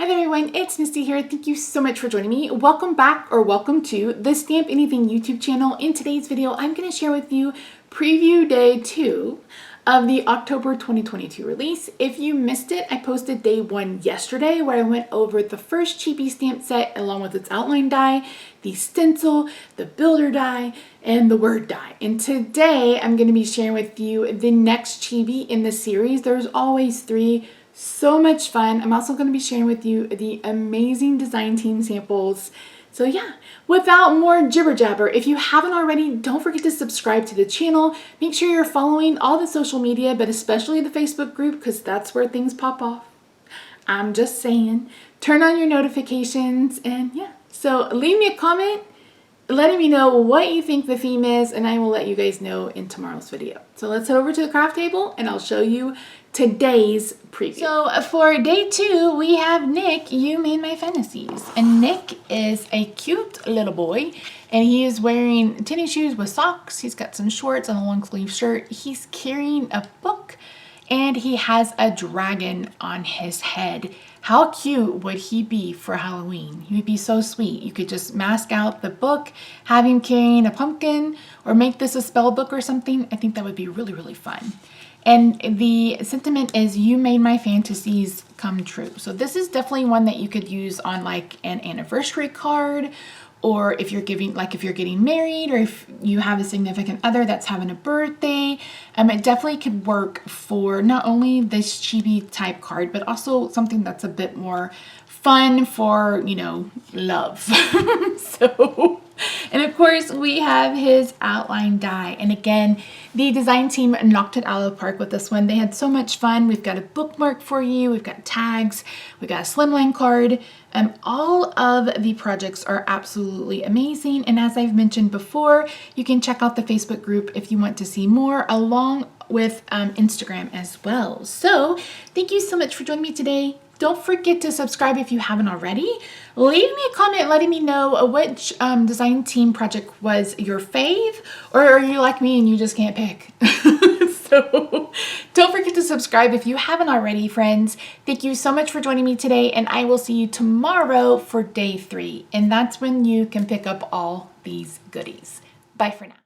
Hi there everyone, it's Misty here. Thank you so much for joining me. Welcome back or welcome to the Stamp Anything YouTube channel. In today's video, I'm going to share with you preview day 2 of the October 2022 release. If you missed it, I posted day 1 yesterday where I went over the first chibi stamp set along with its outline die, the stencil, the builder die, and the word die. And today I'm going to be sharing with you the next chibi in the series. There's always 3. So much fun. I'm also going to be sharing with you the amazing design team samples. So yeah, without more jibber jabber, if you haven't already, don't forget to subscribe to the channel. Make sure you're following all the social media, but especially the Facebook group, because that's where things pop off. I'm just saying, turn on your notifications and yeah. So leave me a comment letting me know what you think the theme is, and I will let you guys know in tomorrow's video. So let's head over to the craft table and I'll show you today's preview. So for day 2, we have Nick, You Made My Fantasies. And Nick is a cute little boy and he is wearing tennis shoes with socks. He's got some shorts and a long sleeve shirt. He's carrying a book and he has a dragon on his head. How cute would he be for Halloween? He would be so sweet. You could just mask out the book, have him carrying a pumpkin, or make this a spell book or something. I think that would be really, really fun. And the sentiment is, you made my fantasies come true. So this is definitely one that you could use on like an anniversary card, or if you're giving, like if you're getting married, or if you have a significant other that's having a birthday. It definitely could work for not only this chibi type card, but also something that's a bit more fun for, you know, love. So, and of course we have his outline die. And again, the design team knocked it out of the park with this one. They had so much fun. We've got a bookmark for you. We've got tags. We've got a slimline card. All of the projects are absolutely amazing. And as I've mentioned before, you can check out the Facebook group if you want to see more, along with Instagram as well. So thank you so much for joining me today. Don't forget to subscribe if you haven't already. Leave me a comment letting me know which design team project was your fave, or are you like me and you just can't pick? So don't forget to subscribe if you haven't already, friends. Thank you so much for joining me today, and I will see you tomorrow for day 3. And that's when you can pick up all these goodies. Bye for now.